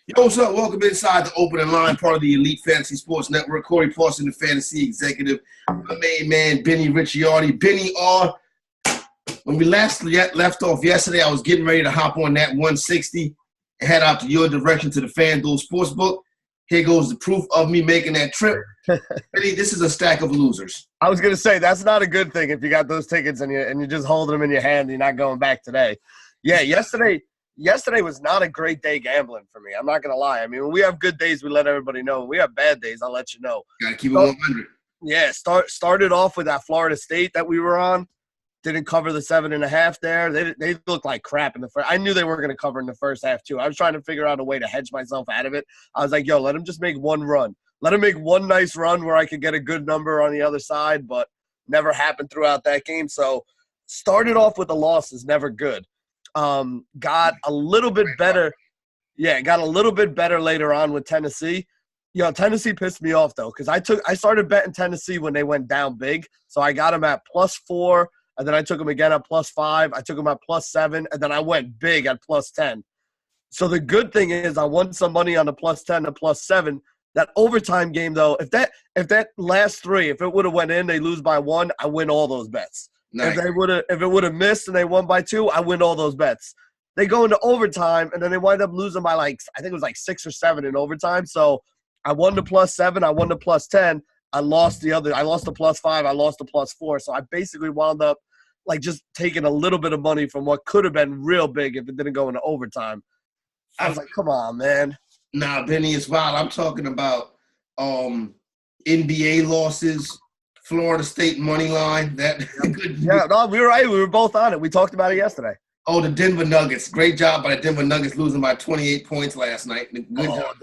Yo, what's up? Welcome inside the opening line, part of the Elite Fantasy Sports Network. Corey Parson, the fantasy executive. My main man, Benny Ricciardi. Benny R. When we left off yesterday, I was getting ready to hop on that 160 and head out to your direction to the FanDuel Sportsbook. Here goes the proof of me making that trip. Benny, this is a stack of losers. I was going to say, that's not a good thing if you got those tickets and you're just holding them in your hand and you're not going back today. Yeah, yesterday was not a great day gambling for me. I'm not going to lie. I mean, when we have good days, we let everybody know. When we have bad days, I'll let you know. Got to keep it 100. Yeah, started off with that Florida State that we were on. Didn't cover the 7.5 there. They looked like crap in the first. I knew they weren't going to cover in the first half, too. I was trying to figure out a way to hedge myself out of it. I was like, yo, let them just make one run. Let them make one nice run where I could get a good number on the other side, but never happened throughout that game. So started off with a loss is never good. Got a little bit better. Yeah, got a little bit better later on with Tennessee. Tennessee pissed me off, though, because I started betting Tennessee when they went down big. So I got them at +4. And then I took them again at +5. I took them at +7. And then I went big at +10. So the good thing is I won some money on the +10 to +7. That overtime game, though, if that last three, if it would have went in, they lose by 1, I win all those bets. Nice. If it would have missed and they won by 2, I win all those bets. They go into overtime, and then they wind up losing by I think it was 6 or 7 in overtime. So I won the +7. I won the +10. I lost the +5. I lost the +4. So I basically wound up just taking a little bit of money from what could have been real big if it didn't go into overtime. I was like, come on, man. Nah, Benny, it's wild. I'm talking about NBA losses, Florida State money line. Yeah, no, we were right. We were both on it. We talked about it yesterday. Oh, the Denver Nuggets. Great job by the Denver Nuggets losing by 28 points last night. Good job.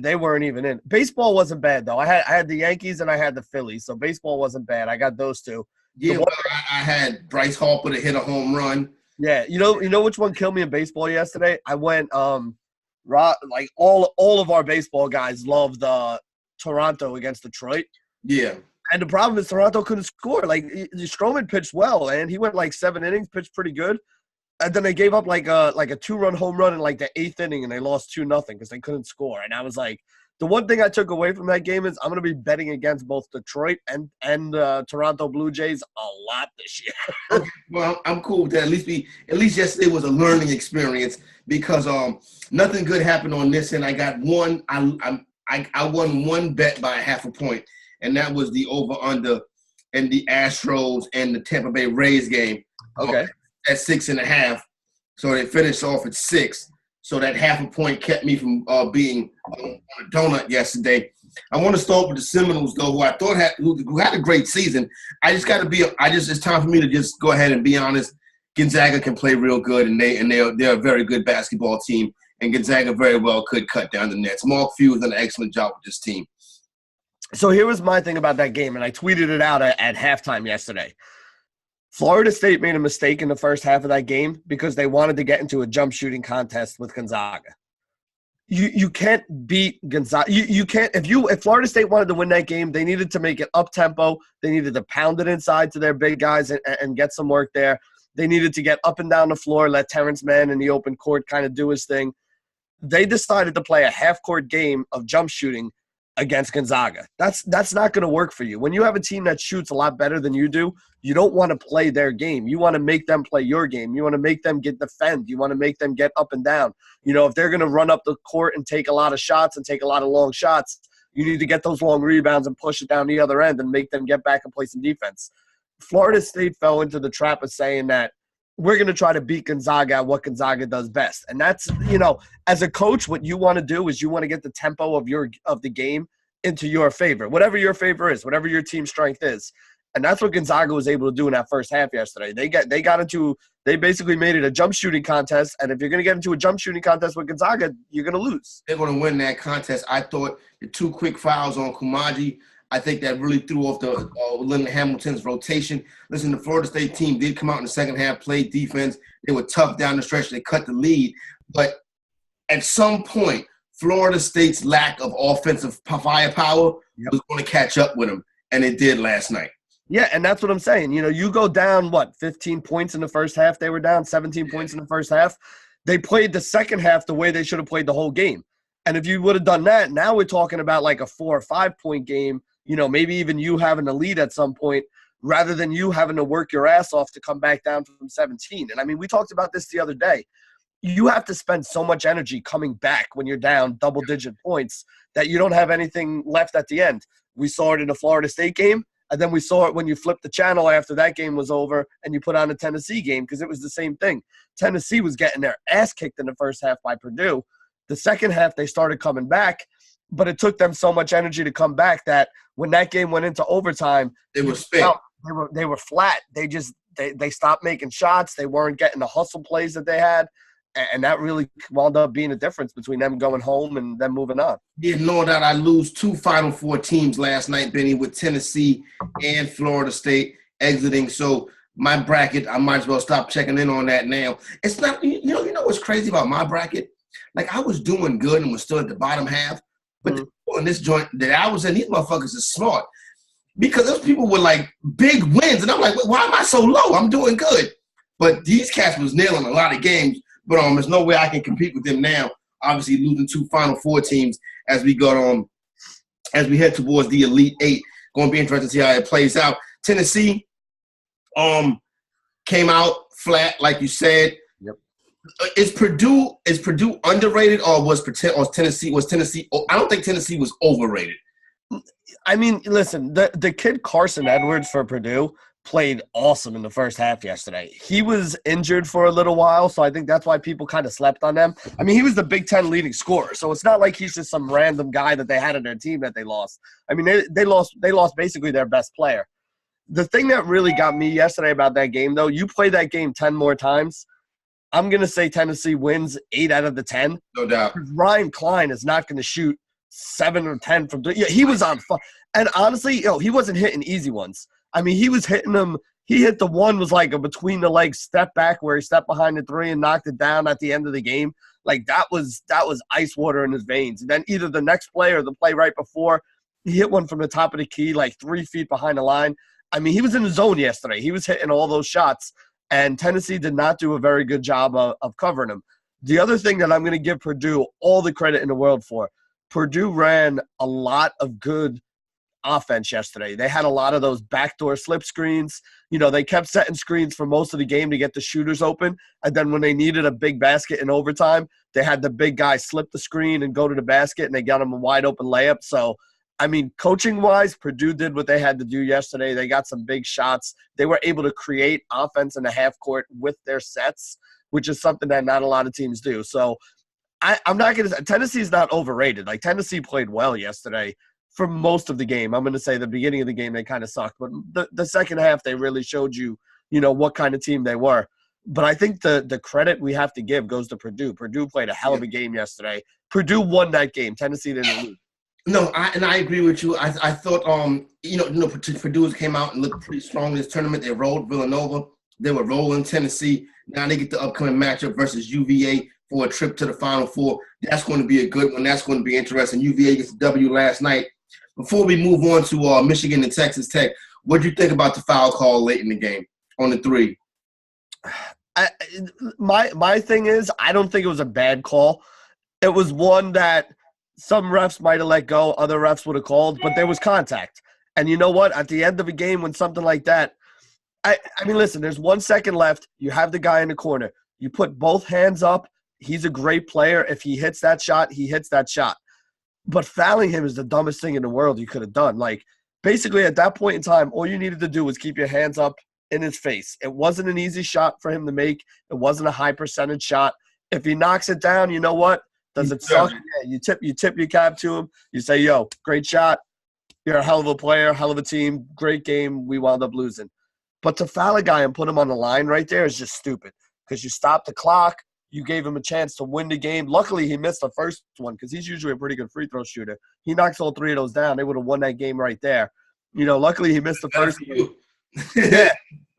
They weren't even in. Baseball wasn't bad, though. I had the Yankees and I had the Phillies, so baseball wasn't bad. I got those two. Yeah, I had Bryce Harper to hit a home run. Yeah, you know which one killed me in baseball yesterday? I went all of our baseball guys loved Toronto against Detroit. Yeah. And the problem is Toronto couldn't score. Stroman pitched well, and he went 7 innings, pitched pretty good. And then they gave up a 2-run home run in the 8th inning, and they lost 2-0 because they couldn't score. And I was like, the one thing I took away from that game is I'm going to be betting against both Detroit and Toronto Blue Jays a lot this year. Okay, well, I'm cool with that. At least yesterday was a learning experience because nothing good happened on this, and I got one. I won one bet by 0.5 point, and that was the over/under in the Astros and the Tampa Bay Rays game. Okay. At 6.5, so they finished off at 6. So that 0.5 point kept me from being on a donut yesterday. I want to start with the Seminoles, though, who I thought who had a great season. It's time for me to just go ahead and be honest. Gonzaga can play real good, and they're a very good basketball team, and Gonzaga very well could cut down the nets. Mark Few has done an excellent job with this team. So here was my thing about that game, and I tweeted it out at halftime yesterday. Florida State made a mistake in the first half of that game because they wanted to get into a jump shooting contest with Gonzaga. You can't beat Gonzaga. You can't if Florida State wanted to win that game, they needed to make it up tempo. They needed to pound it inside to their big guys and get some work there. They needed to get up and down the floor, let Terrence Mann in the open court kind of do his thing. They decided to play a half-court game of jump shooting against Gonzaga. That's not going to work for you. When you have a team that shoots a lot better than you do, you don't want to play their game. You want to make them play your game. You want to make them defend. You want to make them get up and down. If they're going to run up the court and take a lot of shots and take a lot of long shots, you need to get those long rebounds and push it down the other end and make them get back and play some defense. Florida State fell into the trap of saying that we're going to try to beat Gonzaga at what Gonzaga does best. And that's, as a coach, what you want to do is you want to get the tempo of the game into your favor, whatever your favor is, whatever your team strength is. And that's what Gonzaga was able to do in that first half yesterday. They basically made it a jump shooting contest. And if you're going to get into a jump shooting contest with Gonzaga, you're going to lose. They're going to win that contest. I thought the 2 quick fouls on Kumaji, I think that really threw off the Leonard Hamilton's rotation. Listen, the Florida State team did come out in the second half, played defense. They were tough down the stretch. They cut the lead. But at some point, Florida State's lack of offensive firepower was going to catch up with them, and it did last night. Yeah, and that's what I'm saying. You go down, 15 points in the first half? They were down 17 points in the first half. They played the second half the way they should have played the whole game. And if you would have done that, now we're talking about like a 4 or 5 point game, maybe even you having a lead at some point rather than you having to work your ass off to come back down from 17. And I mean, we talked about this the other day. You have to spend so much energy coming back when you're down double-digit points that you don't have anything left at the end. We saw it in the Florida State game, and then we saw it when you flipped the channel after that game was over and you put on the Tennessee game because it was the same thing. Tennessee was getting their ass kicked in the first half by Purdue. The second half, they started coming back, but it took them so much energy to come back that when that game went into overtime, they were spent. They were flat. They stopped making shots. They weren't getting the hustle plays that they had. And that really wound up being a difference between them going home and them moving on. Yeah, knowing that I lose 2 Final Four teams last night, Benny, with Tennessee and Florida State exiting. So my bracket, I might as well stop checking in on that now. It's not, you know what's crazy about my bracket? Like, I was doing good and was still at the bottom half. But on this joint that I was in, these motherfuckers are smart. Because those people were like big wins. And I'm like, why am I so low? I'm doing good. But these cats was nailing a lot of games. But there's no way I can compete with them now. Obviously, losing 2 Final Four teams as we head towards the Elite Eight. Going to be interesting to see how it plays out. Tennessee came out flat, like you said. Yep. Is Purdue underrated or was Tennessee? I don't think Tennessee was overrated. I mean, listen, the kid Carson Edwards for Purdue played awesome in the first half yesterday. He was injured for a little while, so I think that's why people kind of slept on them. I mean, he was the Big Ten leading scorer, so it's not like he's just some random guy that they had on their team that they lost. I mean, they lost basically their best player. The thing that really got me yesterday about that game, though, you play that game 10 more times, I'm going to say Tennessee wins 8 out of the 10. No doubt. Ryan Klein is not going to shoot 7 or 10 from 3. Yeah, he was on fire. And honestly, he wasn't hitting easy ones. I mean, he was hitting them. He hit the one was like a between the legs step back where he stepped behind the 3 and knocked it down at the end of the game. Like that was ice water in his veins. And then either the next play or the play right before, he hit one from the top of the key, like 3 feet behind the line. I mean, he was in the zone yesterday. He was hitting all those shots, and Tennessee did not do a very good job of covering him. The other thing that I'm going to give Purdue all the credit in the world for, Purdue ran a lot of good offense yesterday. They had a lot of those backdoor slip screens. They kept setting screens for most of the game to get the shooters open. And then when they needed a big basket in overtime, they had the big guy slip the screen and go to the basket, and they got him a wide open layup. So, I mean, coaching-wise, Purdue did what they had to do yesterday. They got some big shots. They were able to create offense in the half court with their sets, which is something that not a lot of teams do. So, I'm not going to – Tennessee's not overrated. Like, Tennessee played well yesterday. For most of the game. I'm going to say the beginning of the game they kind of sucked, but the second half they really showed you, what kind of team they were. But I think the credit we have to give goes to Purdue. Purdue played a hell of a game yesterday. Purdue won that game. Tennessee didn't lose. No, I agree with you. I thought Purdue came out and looked pretty strong in this tournament. They rolled Villanova. They were rolling Tennessee. Now they get the upcoming matchup versus UVA for a trip to the Final Four. That's going to be a good one. That's going to be interesting. UVA gets a W last night. Before we move on to Michigan and Texas Tech, what do you think about the foul call late in the game on the 3? My thing is, I don't think it was a bad call. It was one that some refs might have let go, other refs would have called, but there was contact. And you know what? At the end of a game when something like that, I mean, listen, there's 1 second left. You have the guy in the corner. You put both hands up. He's a great player. If he hits that shot, he hits that shot. But fouling him is the dumbest thing in the world you could have done. Like, basically, at that point in time, all you needed to do was keep your hands up in his face. It wasn't an easy shot for him to make. It wasn't a high percentage shot. If he knocks it down, you know what? Does it suck? Yeah, you tip your cap to him. You say, yo, great shot. You're a hell of a player, hell of a team. Great game. We wound up losing. But to foul a guy and put him on the line right there is just stupid because you stopped the clock. You gave him a chance to win the game. Luckily, he missed the first one because he's usually a pretty good free throw shooter. He knocks all 3 of those down. They would have won that game right there. Luckily, he missed the first one. Yeah.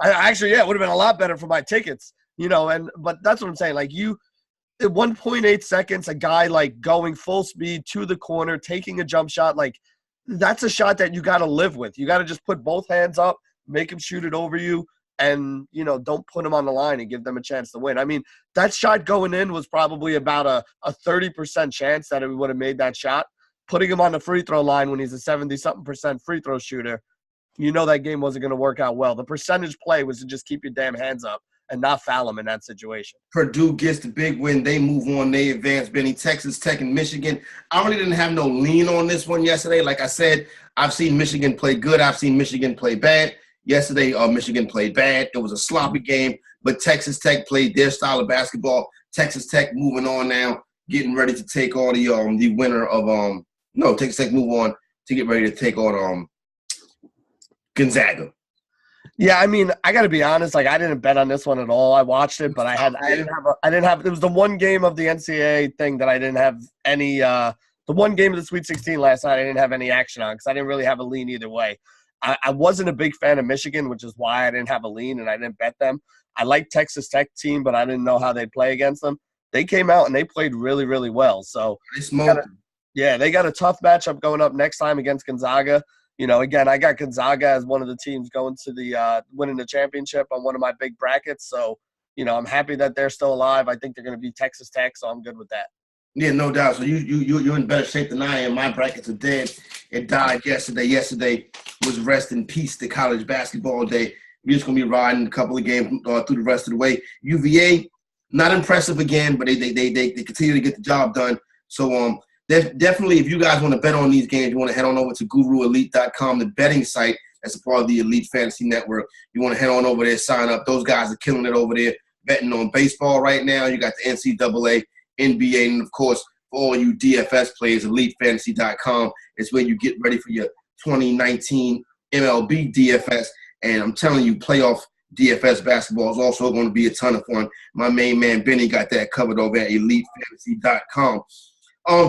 It would have been a lot better for my tickets. But that's what I'm saying. Like, at 1.8 seconds, a guy, like, going full speed to the corner, taking a jump shot, like, that's a shot that you got to live with. You got to just put both hands up, make him shoot it over you. and, don't put them on the line and give them a chance to win. I mean, that shot going in was probably about a 30% chance that it would have made that shot. Putting him on the free throw line when he's a 70-something% free throw shooter, that game wasn't going to work out well. The percentage play was to just keep your damn hands up and not foul him in that situation. Purdue gets the big win. They move on. They advance. Benny, Texas Tech, and Michigan. I really didn't have no lean on this one yesterday. Like I said, I've seen Michigan play good. I've seen Michigan play bad. Yesterday, Michigan played bad. It was a sloppy game, but Texas Tech played their style of basketball. Texas Tech moving on now, getting ready to take on the winner of Texas Tech move on to get ready to take on Gonzaga. Yeah, I mean, I got to be honest. Like, I didn't bet on this one at all. I watched it, but I didn't have. It was the one game of the NCAA thing that I didn't have any. The one game of the Sweet 16 last night, I didn't have any action on because I didn't really have a lean either way. I wasn't a big fan of Michigan, which is why I didn't have a lean and I didn't bet them. I liked Texas Tech team, but I didn't know how they'd play against them. They came out and they played really, really well. So they smoked. They got a tough matchup going up next time against Gonzaga. Again, I got Gonzaga as one of the teams going to the winning the championship on one of my big brackets. So, I'm happy that they're still alive. I think they're going to beat Texas Tech, so I'm good with that. Yeah, no doubt. So you're in better shape than I am. My brackets are dead. It died yesterday. Yesterday was rest in peace the college basketball day. We're just going to be riding a couple of games through the rest of the way. UVA, not impressive again, but they continue to get the job done. So definitely, if you guys want to bet on these games, you want to head on over to GuruElite.com, the betting site that's a part of the Elite Fantasy Network. You want to head on over there, sign up. Those guys are killing it over there, betting on baseball right now. You got the NCAA, NBA, and, of course, for all you DFS players, EliteFantasy.com is where you get ready for your 2019 MLB DFS. And I'm telling you, playoff DFS basketball is also going to be a ton of fun. My main man, Benny, got that covered over at EliteFantasy.com.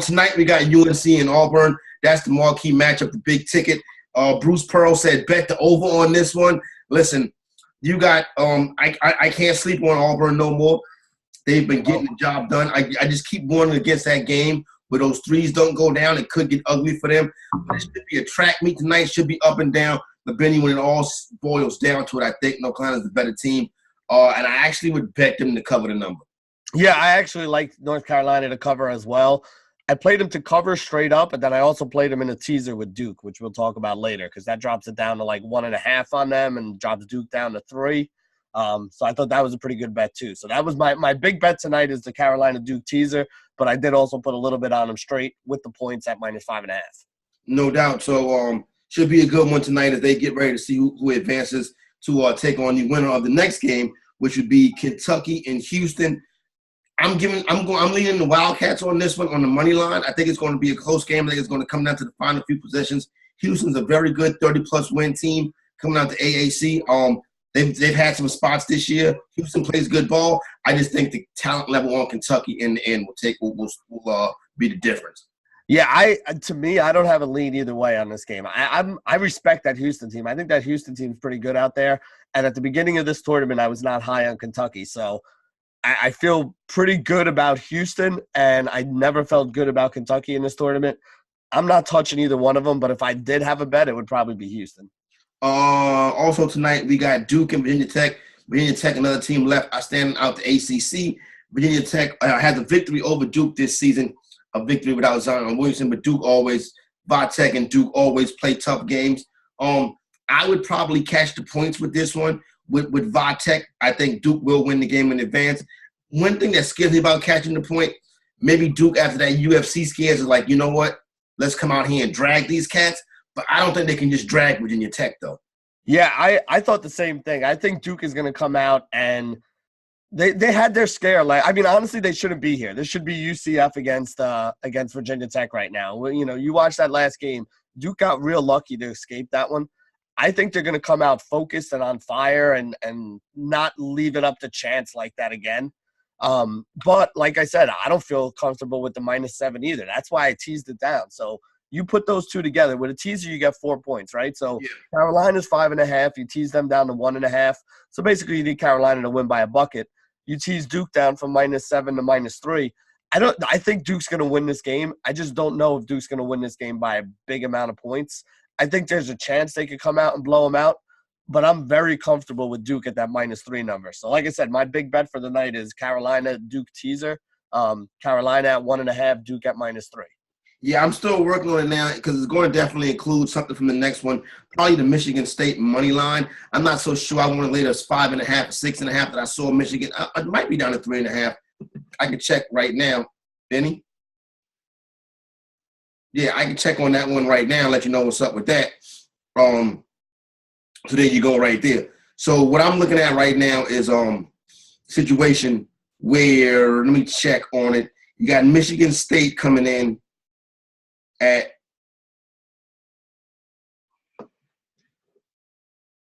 Tonight we got UNC and Auburn. That's the marquee matchup, the big ticket. Bruce Pearl said bet the over on this one. Listen, you got I can't sleep on Auburn no more. They've been getting the job done. I just keep warning against that game where those threes don't go down. It could get ugly for them. But it should be a track meet tonight. It should be up and down. But Benny, when it all boils down to it, I think North Carolina is the better team. And I actually would bet them to cover the number. Yeah, I actually like North Carolina to cover as well. I played them to cover straight up, and then I also played them in a teaser with Duke, which we'll talk about later because that drops it down to like 1.5 on them and drops Duke down to 3. So I thought that was a pretty good bet too. So that was my big bet tonight is the Carolina Duke teaser, but I did also put a little bit on them straight with the points at -5.5. No doubt. So should be a good one tonight as they get ready to see who advances to take on the winner of the next game, which would be Kentucky and Houston. I'm leaning the Wildcats on this one on the money line. I think it's going to be a close game. I think it's going to come down to the final few possessions. Houston's a very good 30-plus win team coming out to AAC. They've had some spots this year. Houston plays good ball. I just think the talent level on Kentucky in the end will be the difference. Yeah, to me, I don't have a lead either way on this game. I respect that Houston team. I think that Houston team is pretty good out there. And at the beginning of this tournament, I was not high on Kentucky. So I feel pretty good about Houston, and I never felt good about Kentucky in this tournament. I'm not touching either one of them, but if I did have a bet, it would probably be Houston. Also tonight, we got Duke and Virginia Tech. Virginia Tech, another team left standing out the ACC. Virginia Tech has a victory over Duke this season, a victory without Zion Williamson, but Tech and Duke always play tough games. I would probably catch the points with this one. With Tech, I think Duke will win the game in advance. One thing that scares me about catching the point, maybe Duke after that UFC scares is like, you know what? Let's come out here and drag these cats. But I don't think they can just drag Virginia Tech, though. Yeah, I thought the same thing. I think Duke is going to come out and they had their scare. Honestly, they shouldn't be here. This should be UCF against Virginia Tech right now. You watch that last game. Duke got real lucky to escape that one. I think they're going to come out focused and on fire and not leave it up to chance like that again. But like I said, I don't feel comfortable with the -7 either. That's why I teased it down. So you put those two together. With a teaser, you get 4 points, right? So yeah. Carolina's 5.5. You tease them down to 1.5. So basically you need Carolina to win by a bucket. You tease Duke down from -7 to -3. I think Duke's going to win this game. I just don't know if Duke's going to win this game by a big amount of points. I think there's a chance they could come out and blow them out. but I'm very comfortable with Duke at that -3 number. So, like I said, my big bet for the night is Carolina Duke teaser. Carolina at 1.5, Duke at -3. Yeah, I'm still working on it now because it's going to definitely include something from the next one, probably the Michigan State money line. I'm not so sure I want to lay those 5.5 or 6.5 that I saw Michigan. It might be down to 3.5. I can check right now. Benny? Yeah, I can check on that one right now and let you know what's up with that. So there you go right there. So what I'm looking at right now is situation where, let me check on it. You got Michigan State coming in at